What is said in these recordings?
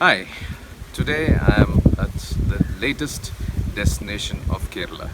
Hi, today I am at the latest destination of Kerala.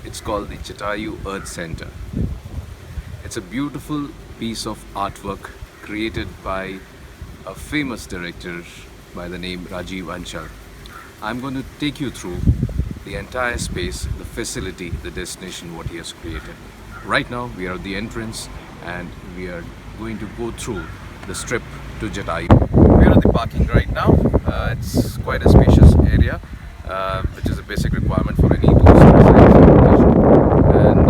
It's called the Jatayu Earth Center. It's a beautiful piece of artwork created by a famous director by the name Rajiv Anchal. I'm going to take you through the entire space, the facility, the destination, what he has created. Right now, we are at the entrance and we are going to go through the strip to Jatayu. We are at the parking right now. It's quite a spacious area, which is a basic requirement for any tourist transportation. And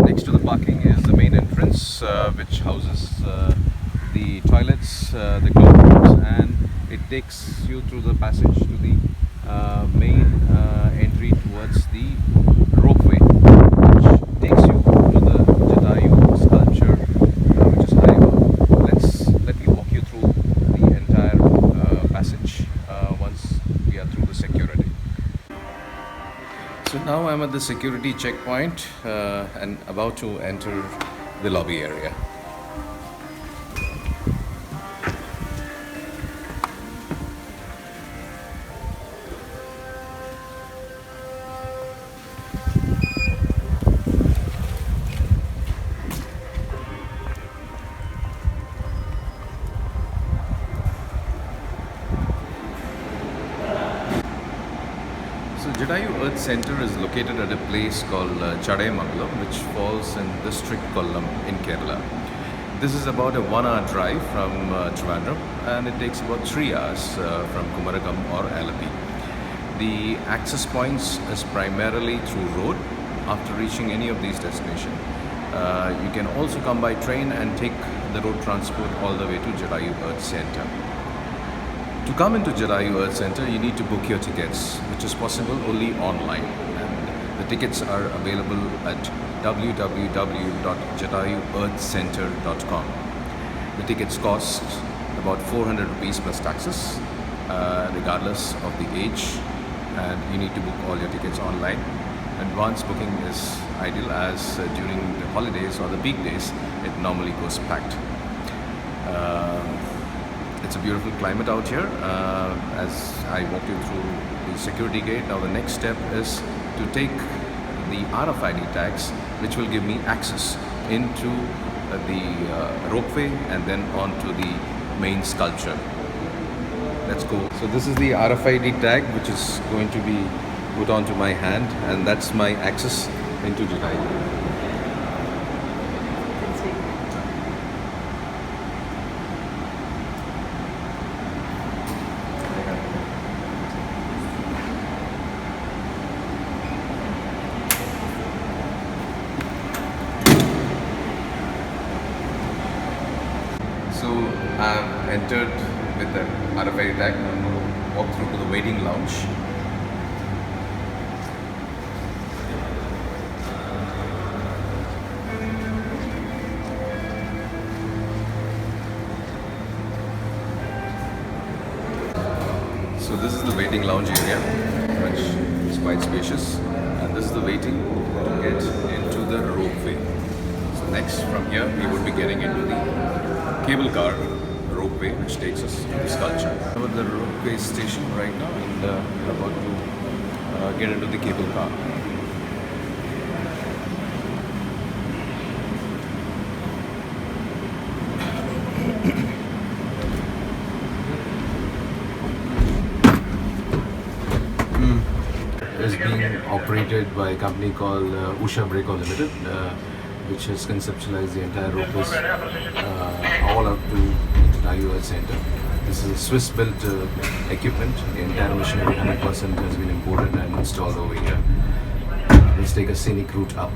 next to the parking is the main entrance, which houses the toilets, the clothes, and it takes you through the passage to the main entry towards the ropeway, which takes you to the Jatayu sculpture, which is high above. Let me walk you through the entire passage once we are through the security. So now I'm at the security checkpoint and about to enter the lobby area. So Jatayu Earth Center is located at a place called Chadayamangalam, which falls in district Kollam in Kerala. This is about a 1 hour drive from Trivandrum, and it takes about 3 hours from Kumarakam or Alapi. The access points is primarily through road. After reaching any of these destinations, you can also come by train and take the road transport all the way to Jatayu Earth Center. To come into Jatayu Earth Center, you need to book your tickets, which is possible only online. And the tickets are available at www.jatayuearthcenter.com. The tickets cost about 400 rupees plus taxes, regardless of the age, and you need to book all your tickets online. Advance booking is ideal, as during the holidays or the peak days, it normally goes packed. It's a beautiful climate out here. As I walk you through the security gate, now the next step is to take the RFID tags, which will give me access into the ropeway and then onto the main sculpture. Let's go. So this is the RFID tag, which is going to be put onto my hand, and that's my access into Jatayu. So I've entered with the RFID tag. I'm going to walk through to the waiting lounge. So this is the waiting lounge area, which is quite spacious, and this is the waiting to get into the ropeway. So next from here we would be getting into the cable car ropeway, which takes us to the sculpture. We're at the ropeway station right now, and we're about to get into the cable car. Is being operated by a company called Usha Breco Limited, which has conceptualized the entire ropes all up to the Jatayu Earth Center. This is a Swiss-built equipment. The entire machinery 100% has been imported and installed over here. Let's take a scenic route up.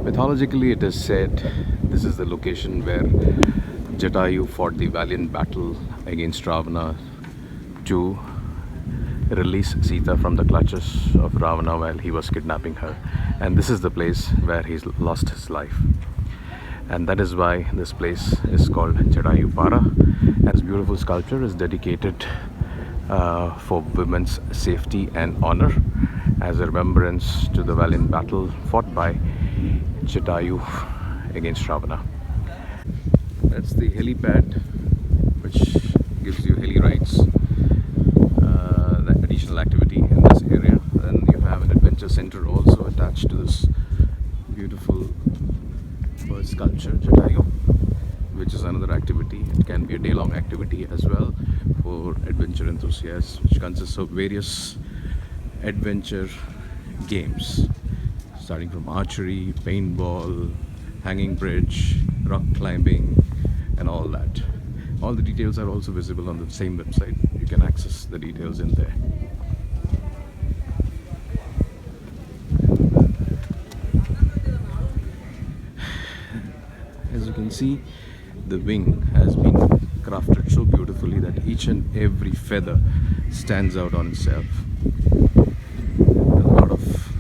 Mythologically, it is said this is the location where Jatayu fought the valiant battle against Ravana to release Sita from the clutches of Ravana while he was kidnapping her. And this is the place where he lost his life. And that is why this place is called Chadayu Para. And this beautiful sculpture is dedicated for women's safety and honor as a remembrance to the valiant battle fought by Jatayu against Ravana. That's the helipad, which gives you heli rides, the additional activity in this area. Then you have an adventure center also attached to this beautiful bird sculpture, Jatayu, which is another activity. It can be a day-long activity as well for adventure enthusiasts, which consists of various adventure games, starting from archery, paintball, hanging bridge, rock climbing, and all that. All the details are also visible on the same website. You can access the details in there. As you can see, the wing has been crafted so beautifully that each and every feather stands out on itself. A lot of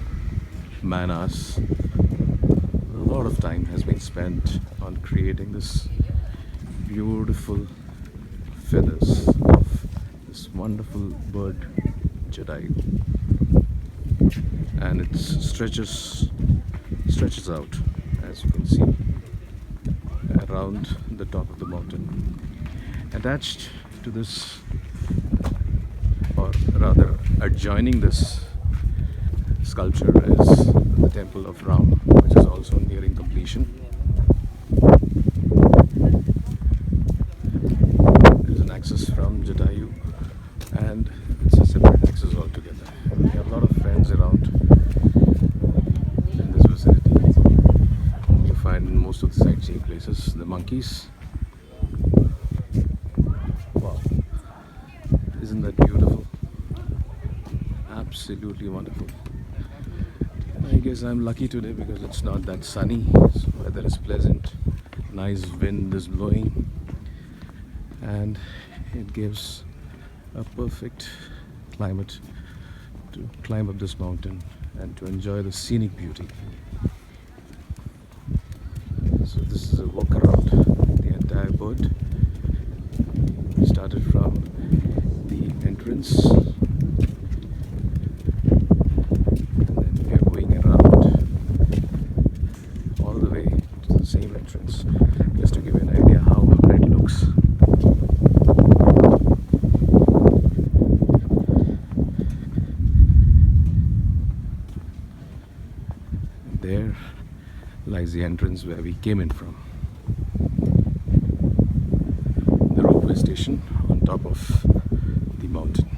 man-hours, a lot of time has been spent on creating this beautiful feathers of this wonderful bird, Jatayu, and it stretches out, as you can see, around the top of the mountain. Attached to this, or rather adjoining this sculpture, is the temple of Ram, which is also nearing completion. There is an access from Jatayu, and it's a separate access altogether. We have a lot of friends around in this vicinity. You find in most of the sightseeing places the monkeys. Wow, isn't that beautiful? Absolutely wonderful. I guess I'm lucky today because it's not that sunny, so weather is pleasant, nice wind is blowing, and it gives a perfect climate to climb up this mountain and to enjoy the scenic beauty. So this is a walk around the entire bird. We started from the entrance, same entrance, just to give you an idea how it looks. There lies the entrance where we came in from. The railway station on top of the mountain.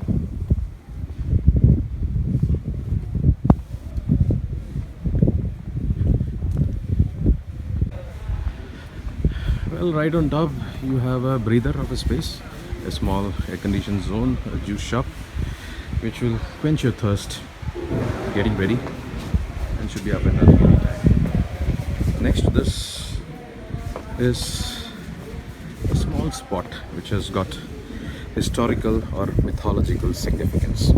Well, right on top you have a breather of a space, a small air-conditioned zone, a juice shop, which will quench your thirst. Getting ready and should be up and running anytime. Next to this is a small spot which has got historical or mythological significance.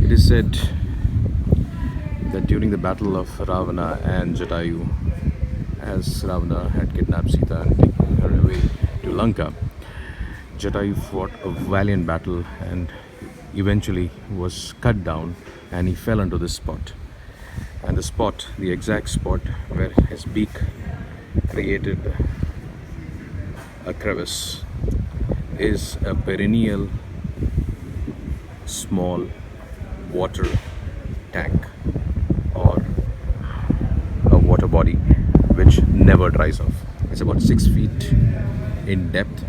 It is said that during the battle of Ravana and Jatayu, as Ravana had kidnapped Sita and taken her away to Lanka, Jatayu fought a valiant battle and eventually was cut down, and he fell onto this spot. And the spot, the exact spot where his beak created a crevice, is a perennial small water tank or a water body which never dries off. It's about 6 feet in depth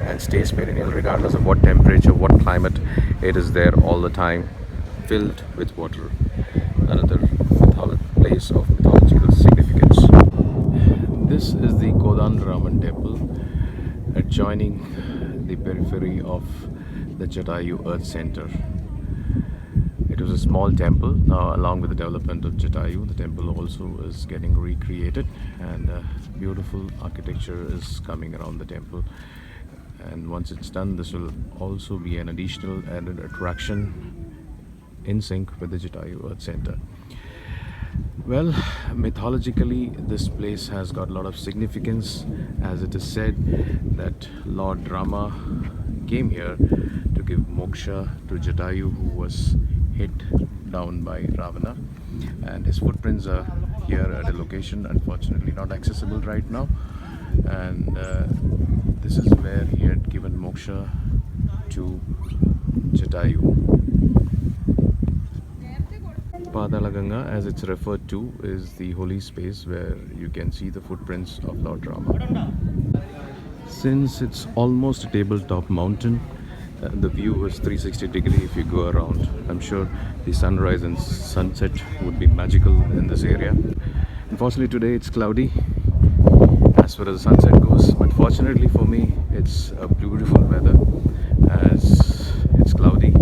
and stays perennial regardless of what temperature, what climate. It is there all the time, filled with water. Another place of mythological significance. This is the Kodandaraman temple adjoining the periphery of the Jatayu Earth Center. It was a small temple. Now, along with the development of Jatayu, the temple also is getting recreated, and beautiful architecture is coming around the temple. And once it's done, this will also be an additional added attraction in sync with the Jatayu Earth Center. Well, mythologically, this place has got a lot of significance, as it is said that Lord Rama came here to give moksha to Jatayu, who was hit down by Ravana, and his footprints are here at a location unfortunately not accessible right now, and this is where he had given moksha to Jatayu. Padalaganga, as it's referred to, is the holy space where you can see the footprints of Lord Rama. Since it's almost a tabletop mountain, the view is 360 degree if you go around. I'm sure the sunrise and sunset would be magical in this area. Unfortunately today it's cloudy as far as the sunset goes, but fortunately for me it's a beautiful weather as it's cloudy,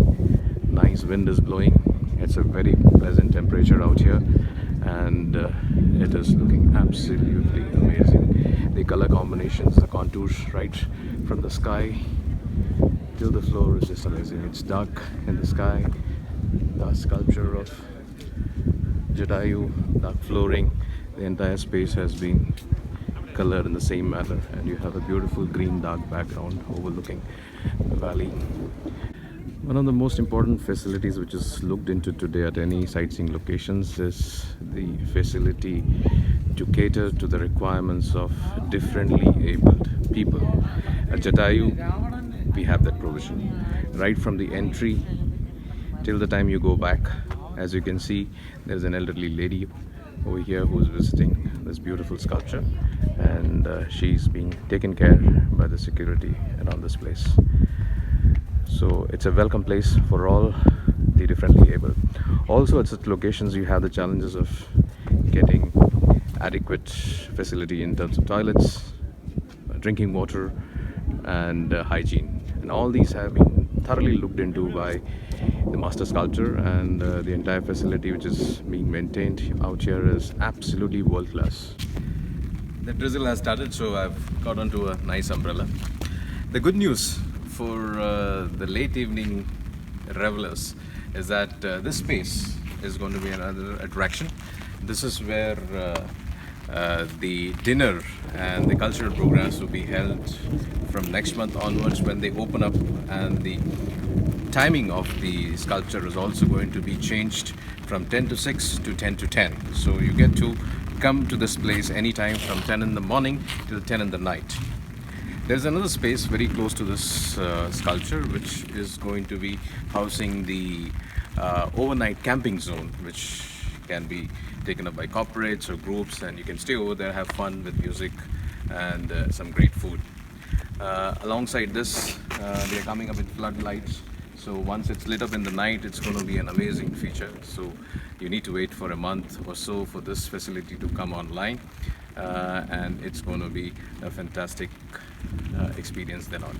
nice wind is blowing. It's a very pleasant temperature out here, and it is looking absolutely amazing. The color combinations, the contours right from the sky till the floor is just amazing. It's dark in the sky, the sculpture of Jatayu, dark flooring. The entire space has been colored in the same manner, and you have a beautiful green dark background overlooking the valley. One of the most important facilities which is looked into today at any sightseeing locations is the facility to cater to the requirements of differently abled people. At Jatayu, we have that provision. Right from the entry till the time you go back, as you can see, there's an elderly lady over here who's visiting this beautiful sculpture, and she's being taken care by the security around this place. So it's a welcome place for all the differently able. Also at such locations you have the challenges of getting adequate facility in terms of toilets, drinking water, and hygiene. And all these have been thoroughly looked into by the master sculptor, and the entire facility which is being maintained out here is absolutely world class. The drizzle has started, so I've got onto a nice umbrella. The good news for the late evening revelers is that this space is going to be another attraction. This is where the dinner and the cultural programs will be held from next month onwards when they open up, and the timing of the sculpture is also going to be changed from 10 to 6 to 10 to 10. So you get to come to this place anytime from 10 in the morning till 10 in the night. There's another space very close to this sculpture which is going to be housing the overnight camping zone, which can be taken up by corporates or groups, and you can stay over there, have fun with music and some great food. Alongside this, they are coming up with floodlights, so once it's lit up in the night, it's going to be an amazing feature. So you need to wait for a month or so for this facility to come online, and it's going to be a fantastic experience then on.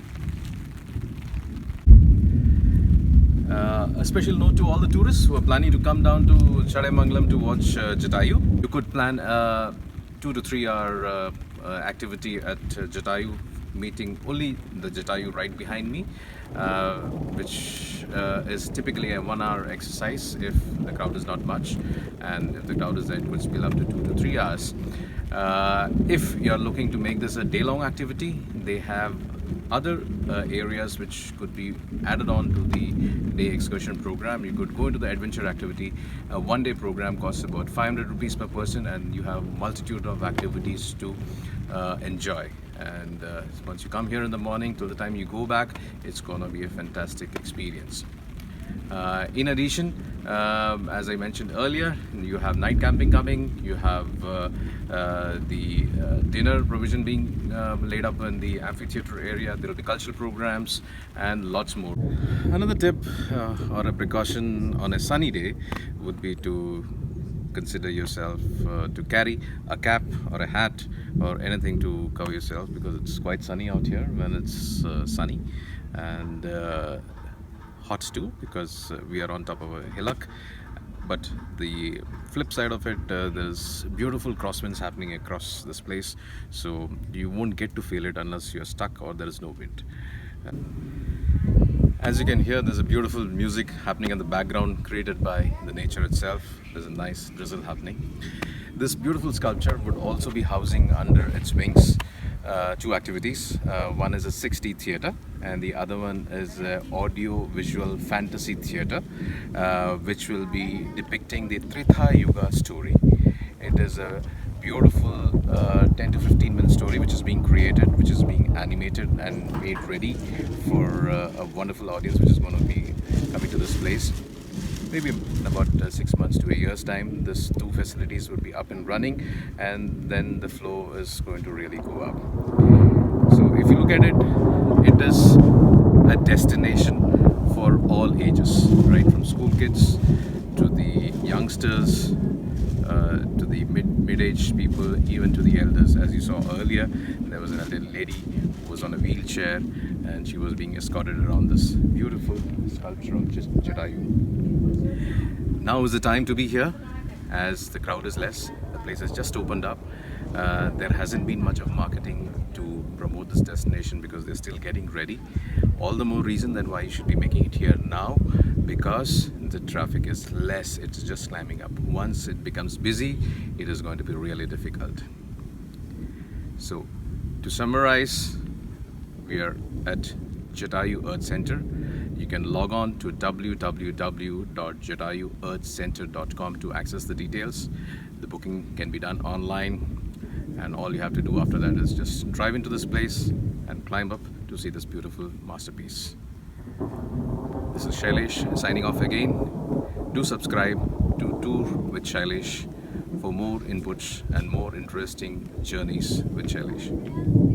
A special note to all the tourists who are planning to come down to Chadayamangalam to watch Jatayu. You could plan a 2 to 3 hour activity at Jatayu, meeting only the Jatayu right behind me, which is typically a 1 hour exercise if the crowd is not much, and if the crowd is there, it could spill up to 2 to 3 hours. If you're looking to make this a day-long activity, they have other areas which could be added on to the day excursion program. You could go into the adventure activity. A one-day program costs about 500 rupees per person, and you have multitude of activities to enjoy. And once you come here in the morning till the time you go back, it's gonna be a fantastic experience. In addition, as I mentioned earlier, you have night camping coming, you have the dinner provision being laid up in the amphitheater area, there will be cultural programs and lots more. Another tip or a precaution on a sunny day would be to consider yourself to carry a cap or a hat or anything to cover yourself, because it's quite sunny out here when it's sunny, and hot too, because we are on top of a hillock. But the flip side of it, there's beautiful crosswinds happening across this place, so you won't get to feel it unless you're stuck or there is no wind. As you can hear, there's a beautiful music happening in the background created by the nature itself. There's a nice drizzle happening. This beautiful sculpture would also be housing under its wings two activities. One is a 6D theatre, and the other one is an audio-visual fantasy theatre, which will be depicting the Treta Yuga story. It is a beautiful 10 to 15 minute story which is being created, which is being animated and made ready for a wonderful audience which is going to be coming to this place. Maybe in about 6 months to a year's time, these two facilities will be up and running, and then the flow is going to really go up. So if you look at it, it is a destination for all ages, right from school kids to the youngsters, to the mid-aged people, even to the elders. As you saw earlier, there was an elderly lady who was on a wheelchair, and she was being escorted around this beautiful sculpture of Jatayu. Now is the time to be here, as the crowd is less. The place has just opened up. There hasn't been much of marketing to promote this destination because they're still getting ready. All the more reason then why you should be making it here now, because the traffic is less. It's just climbing up. Once it becomes busy, it is going to be really difficult. So to summarize, we are at Jatayu Earth Center. You can log on to www.jatayuearthcenter.com to access the details. The booking can be done online, and all you have to do after that is just drive into this place and climb up to see this beautiful masterpiece. This is Shailesh signing off again. Do subscribe to Tour with Shailesh for more inputs and more interesting journeys with Shailesh.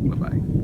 Bye-bye.